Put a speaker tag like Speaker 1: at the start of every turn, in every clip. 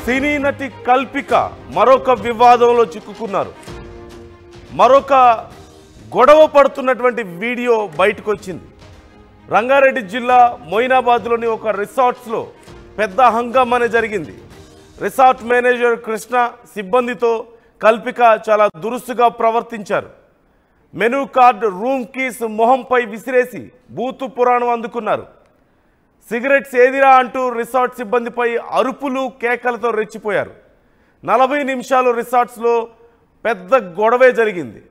Speaker 1: సినీ నటి కల్పిక మరొక వివాదంలో చిక్కుకున్నారు. మరొక గొడవ పడుతున్నటువంటి వీడియో బయటకు వచ్చింది. రంగారెడ్డి జిల్లా మొయినాబాద్లోని ఒక రిసార్ట్స్లో పెద్ద హంగామానే జరిగింది. రిసార్ట్ మేనేజర్ కృష్ణ సిబ్బందితో కల్పిక చాలా దురుసుగా ప్రవర్తించారు. మెనూ కార్డు రూమ్ కీస్ మొహంపై విసిరేసి బూతు పురాణం అందుకున్నారు. సిగరెట్స్ ఏదిరా అంటూ రిసార్ట్ సిబ్బందిపై అరుపులు కేకలతో రెచ్చిపోయారు. 40 నిమిషాలు రిసార్ట్స్లో పెద్ద గొడవే జరిగింది.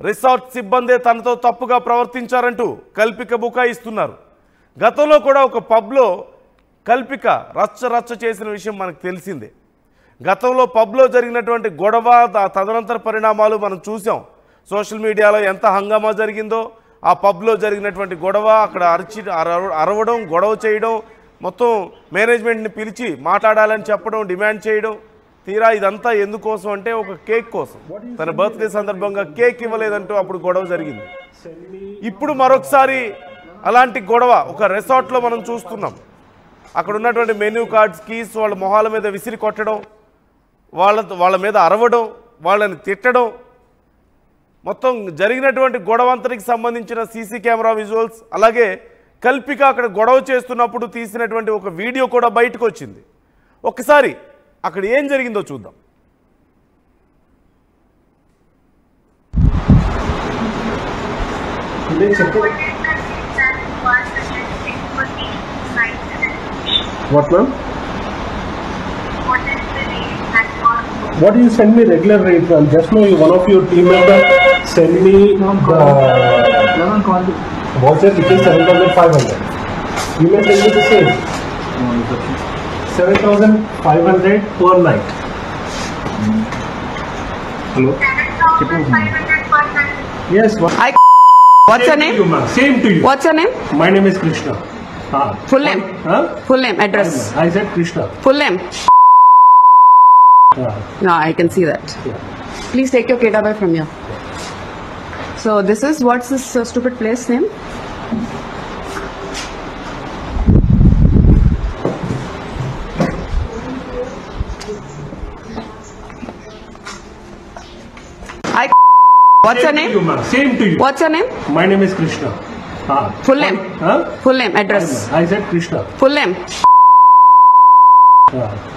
Speaker 1: రిసార్ట్ సిబ్బందే తనతో తప్పుగా ప్రవర్తించారంటూ కల్పిక బుకాయిస్తున్నారు. గతంలో కూడా ఒక పబ్లో కల్పిక రచ్చ చేసిన విషయం మనకు తెలిసిందే. గతంలో పబ్లో జరిగినటువంటి గొడవ తదనంతర పరిణామాలు మనం చూసాం. సోషల్ మీడియాలో ఎంత హంగామా జరిగిందో, ఆ పబ్లో జరిగినటువంటి గొడవ, అక్కడ అరవడం, గొడవ చేయడం, మొత్తం మేనేజ్మెంట్ని పిలిచి మాట్లాడాలని చెప్పడం, డిమాండ్ చేయడం. తీరా ఇదంతా ఎందుకోసం అంటే ఒక కేక్ కోసం. తన బర్త్డే సందర్భంగా కేక్ ఇవ్వలేదంటూ అప్పుడు గొడవ జరిగింది. ఇప్పుడు మరొకసారి అలాంటి గొడవ ఒక రిసార్ట్లో మనం చూస్తున్నాం. అక్కడ ఉన్నటువంటి మెనూ కార్డ్స్ కీస్ వాళ్ళ మొహాల మీద విసిరి కొట్టడం, వాళ్ళ మీద అరవడం, వాళ్ళని తిట్టడం, మొత్తం జరిగినటువంటి గొడవంతరికి సంబంధించిన సీసీ కెమెరా విజువల్స్, అలాగే కల్పిక అక్కడ గొడవ చేస్తున్నప్పుడు తీసినటువంటి ఒక వీడియో కూడా బయటకు వచ్చింది. ఒకసారి అక్కడ ఏం జరిగిందో చూద్దాం.
Speaker 2: What ma'am? What do you send me regular rate ma'am? Just now one of your team member send me voucher which is 7,500. You may send me the same. 7,500 per night. Hello?
Speaker 3: 7,500 per night.
Speaker 2: Yes.
Speaker 4: What's your name?
Speaker 2: Same to you.
Speaker 4: What's your name?
Speaker 2: My name is Krishna.
Speaker 4: Full name? Full name, address.
Speaker 2: I said Krishna.
Speaker 4: Full name? No, I can see that.
Speaker 2: Yeah.
Speaker 4: Please take your kid away from here. So this is, what's this stupid place name? What's your name?
Speaker 2: Same to you.
Speaker 4: What's your name?
Speaker 2: My name is Krishna.
Speaker 4: Full name? Full name, address.
Speaker 2: I said Krishna.
Speaker 4: Full name?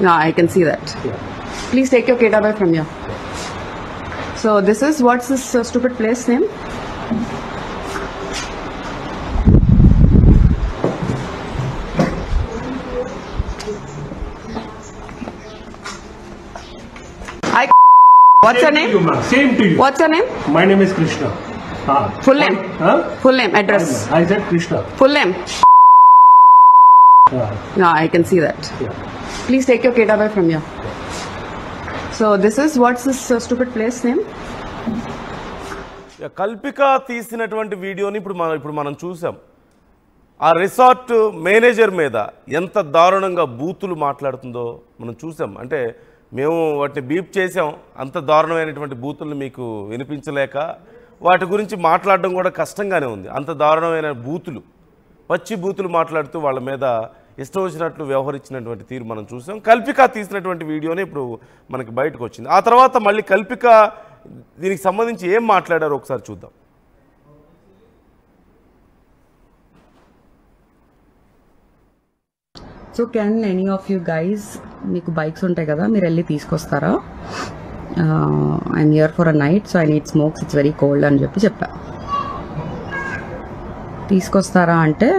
Speaker 4: No, I can see that.
Speaker 2: Yeah.
Speaker 4: Please take your kid away from here. So this is, what's this stupid place name? What's your name?
Speaker 2: Same to you.
Speaker 4: What's your name?
Speaker 2: My name is Krishna.
Speaker 4: Full name? Full name, address.
Speaker 2: I said Krishna.
Speaker 4: Full name? No, I can see that.
Speaker 2: Yeah.
Speaker 4: Please take your kid away from here. So this is, what's this stupid place name?
Speaker 1: Kalpika తీసినటువంటి వీడియోని ఇప్పుడు మనం చూసాం. ఆ resort manager మీద ఎంత దారుణంగా బూతులు మాట్లాడుతుందో మనం చూసాం. అంటే మేము వాటిని బీప్ చేసాం. అంత దారుణమైనటువంటి బూతులను మీకు వినిపించలేక వాటి గురించి మాట్లాడడం కూడా కష్టంగానే ఉంది. అంత దారుణమైన బూతులు, పచ్చి బూతులు మాట్లాడుతూ వాళ్ళ మీద ఇష్టం వచ్చినట్లు వ్యవహరించినటువంటి తీరు మనం చూసాం. కల్పిక తీసినటువంటి వీడియోని ఇప్పుడు మనకి బయటకు వచ్చింది. ఆ తర్వాత మళ్ళీ కల్పిక దీనికి సంబంధించి ఏం మాట్లాడారో ఒకసారి చూద్దాం.
Speaker 4: So can any of you guys, మీకు బైక్స్ ఉంటాయి కదా, మీరు వెళ్ళి తీసుకొస్తారా? I'm here for a night, so I need smokes, it's very cold అని చెప్పా. తీసుకొస్తారా అంటే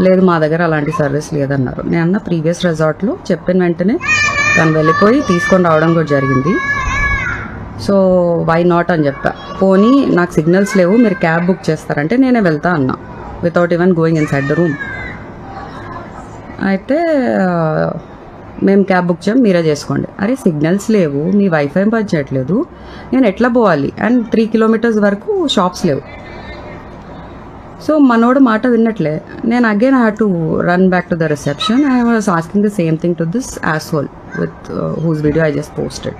Speaker 4: లేదు, మా దగ్గర అలాంటి సర్వీస్ లేదన్నారు. నేను అన్న ప్రీవియస్ రిసార్ట్లో చెప్పిన వెంటనే తను వెళ్ళిపోయి తీసుకొని రావడం కూడా జరిగింది. సో వై నాట్ అని చెప్పా. పోనీ నాకు సిగ్నల్స్ లేవు, మీరు క్యాబ్ బుక్ చేస్తారంటే నేనే వెళ్తా అన్నా, without even going in side the room. అయితే మేము క్యాబ్ బుక్ చేయం, మీరే చేసుకోండి. అరే సిగ్నల్స్ లేవు, మీ వైఫై పనిచేయట్లేదు, నేను ఎట్లా పోవాలి? అండ్ 3 kilometers వరకు షాప్స్ లేవు. సో మనోడు మాట విన్నట్లే. నేను again I had to run back to the reception. I was asking the same thing to this asshole with whose video I just posted.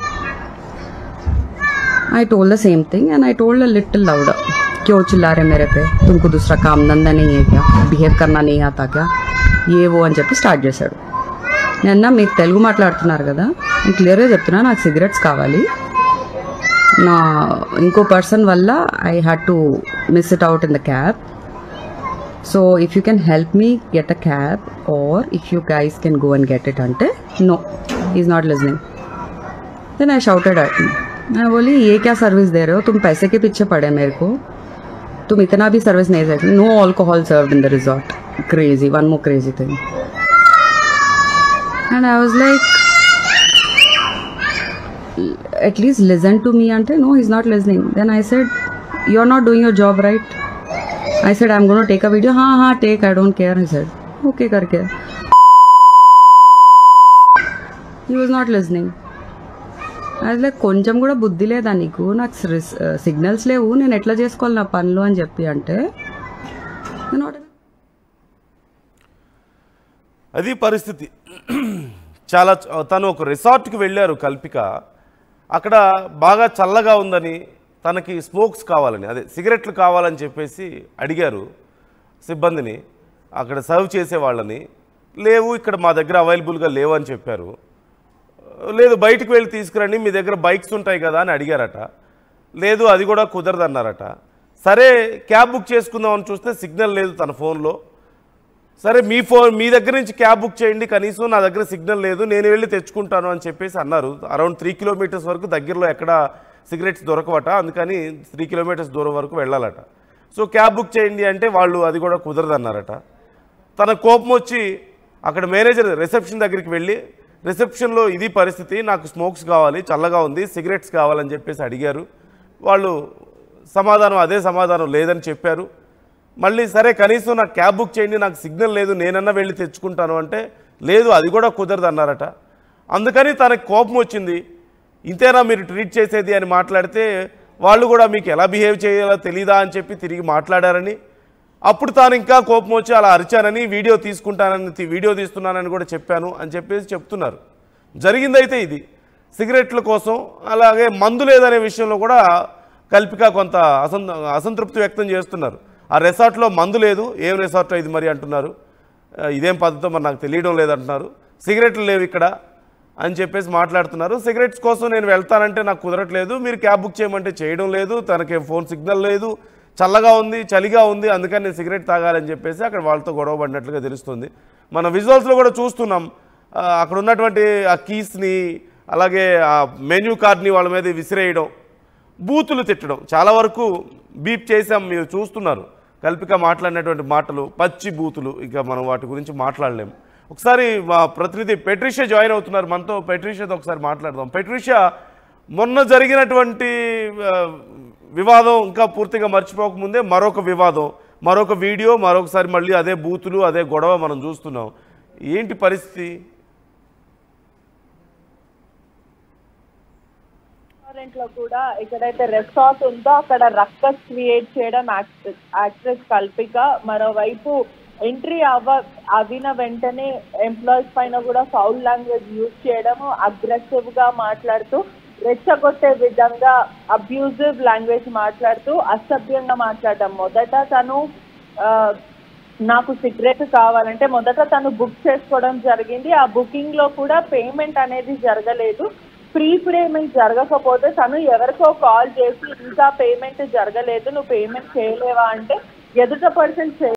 Speaker 4: I told the same thing and I told a little louder, क्यों चिल्ला रहे मेरे पे, तुमको दूसरा काम धंधा नहीं है क्या, बिहेव करना नहीं आता क्या, ये वो అని చెప్పి స్టార్ట్ చేశాడు. నేను మీరు తెలుగు మాట్లాడుతున్నారు కదా, నేను క్లియర్గా చెప్తున్నా, నాకు సిగరెట్స్ కావాలి. నా ఇంకో పర్సన్ వల్ల I had to miss it out in the cab. So if you can help me get a cab or if you guys can go and get it అంటే no is not listening. Then I shouted at him. मैं बोली ये क्या service दे रहे हो, तुम पैसे के पीछे पड़े मेरे को, तुम इतना भी सर्विस नहीं दे सकते. No alcohol served in the resort. Crazy, one more crazy thing. And I was like at least listen to me ante no he's not listening. Then I said you're not doing your job right. I said I'm going to take a video. ha take, I don't care. He said okay karke. He was not listening. I was like కొంచెం కూడా బుద్ధి లేదా నీకు, నాకు signals లేవు, నేను ఎట్లా చేసుకోవాలి నా పనులు అని చెప్పి అంటే
Speaker 1: అది పరిస్థితి. చాలా తను ఒక రిసార్ట్కి వెళ్ళారు కల్పిక. అక్కడ బాగా చల్లగా ఉందని, తనకి స్మోక్స్ కావాలని, అదే సిగరెట్లు కావాలని చెప్పేసి అడిగారు సిబ్బందిని, అక్కడ సర్వ్ చేసే వాళ్ళని. లేవు, ఇక్కడ మా దగ్గర అవైలబుల్గా లేవు అని చెప్పారు. లేదు, బయటికి వెళ్ళి తీసుకురండి, మీ దగ్గర బైక్స్ ఉంటాయి కదా అని అడిగారట. లేదు, అది కూడా కుదరదన్నారట. సరే క్యాబ్ బుక్ చేసుకుందామని చూస్తే సిగ్నల్ లేదు తన ఫోన్లో. సరే మీ దగ్గర నుంచి క్యాబ్ బుక్ చేయండి, కనీసం నా దగ్గర సిగ్నల్ లేదు, నేను వెళ్ళి తెచ్చుకుంటాను అని చెప్పేసి అన్నారు. అరౌండ్ 3 కిలోమీటర్స్ వరకు దగ్గరలో ఎక్కడ సిగరెట్స్ దొరకవట, అందుకని 3 కిలోమీటర్స్ దూరం వరకు వెళ్ళాలట. సో క్యాబ్ బుక్ చేయండి అంటే వాళ్ళు అది కూడా కుదరదన్నారట. తన కోపం వచ్చి అక్కడ మేనేజర్ రిసెప్షన్ దగ్గరికి వెళ్ళి, రిసెప్షన్లో ఇది పరిస్థితి, నాకు స్మోక్స్ కావాలి, చల్లగా ఉంది, సిగరెట్స్ కావాలని చెప్పేసి అడిగారు. వాళ్ళు అదే సమాధానం లేదని చెప్పారు. మళ్ళీ సరే కనీసం నాకు క్యాబ్ బుక్ చేయండి, నాకు సిగ్నల్ లేదు, నేనన్నా వెళ్ళి తెచ్చుకుంటాను అంటే లేదు, అది కూడా కుదరదు అన్నారట. అందుకని తనకు కోపం వచ్చింది. ఇంతేనా మీరు ట్రీట్ చేసేది అని మాట్లాడితే వాళ్ళు కూడా మీకు ఎలా బిహేవ్ చేయాలో తెలీదా అని చెప్పి తిరిగి మాట్లాడారని, అప్పుడు తాను ఇంకా కోపం వచ్చి అలా అరిచానని, వీడియో తీస్తున్నానని కూడా చెప్పాను అని చెప్పేసి చెప్తున్నారు. జరిగిందైతే ఇది సిగరెట్ల కోసం. అలాగే మందు లేదనే విషయంలో కూడా కల్పిక కొంత అసంతృప్తి వ్యక్తం చేస్తున్నారు. ఆ రిసార్ట్లో మందు లేదు, ఏం రిసార్ట్ ఇది మరి అంటున్నారు. ఇదేం పద్ధతో మరి నాకు తెలియడం లేదంటున్నారు. సిగరెట్లు లేవు ఇక్కడ అని చెప్పేసి మాట్లాడుతున్నారు. సిగరెట్స్ కోసం నేను వెళ్తానంటే నాకు కుదరట్లేదు, మీరు క్యాబ్ బుక్ చేయమంటే చేయడం లేదు, తనకి ఫోన్ సిగ్నల్ లేదు, చల్లగా ఉంది, చలిగా ఉంది, అందుకని నేను సిగరెట్ తాగాలని చెప్పేసి అక్కడ వాళ్ళతో గొడవ పడినట్లుగా తెలుస్తుంది. మన విజువల్స్లో కూడా చూస్తున్నాం. అక్కడ ఉన్నటువంటి ఆ కీస్ని, అలాగే ఆ మెన్యూ కార్డ్ని వాళ్ళ మీద విసిరేయడం, బూతులు తిట్టడం, చాలా వరకు బీప్ చేసాం, మీరు చూస్తున్నారు. కల్పిక మాట్లాడినటువంటి మాటలు పచ్చి బూతులు, ఇక మనం వాటి గురించి మాట్లాడలేము. ఒకసారి మా ప్రతినిధి పెట్రిషియా జాయిన్ అవుతున్నారు మనతో. పెట్రిషియాతో ఒకసారి మాట్లాడదాం. పెట్రిషియా, మొన్న జరిగినటువంటి వివాదం ఇంకా పూర్తిగా మర్చిపోకముందే మరొక వివాదం, మరొక వీడియో, మరొకసారి మళ్ళీ అదే బూతులు, అదే గొడవ మనం చూస్తున్నాం. ఏంటి పరిస్థితి?
Speaker 5: లో కూడా ఎక్కడైతే రిసార్ట్ ఉందో అక్కడ రక్కస్ క్రియేట్ చేయడం యాక్ట్రెస్ కల్పిక. మరోవైపు ఎంట్రీ అవిన వెంటనే ఎంప్లాయీస్ పైన కూడా ఫౌల్ లాంగ్వేజ్ యూజ్ చేయడము, అగ్రెసివ్ గా మాట్లాడుతూ, రెచ్చగొట్టే విధంగా అబ్యూజివ్ లాంగ్వేజ్ మాట్లాడుతూ, అసభ్యంగా మాట్లాడడం. మొదట తను నాకు సిగరెట్ కావాలంటే మొదట తను బుక్ చేసుకోవడం జరిగింది. ఆ బుకింగ్ లో కూడా పేమెంట్ అనేది జరగలేదు. ప్రీ పేమెంట్ జరగకపోతే తను ఎవరికో కాల్ చేసి ఇంకా పేమెంట్ జరగలేదు, నువ్వు పేమెంట్ చేయలేవా అంటే ఎదుట పర్సన్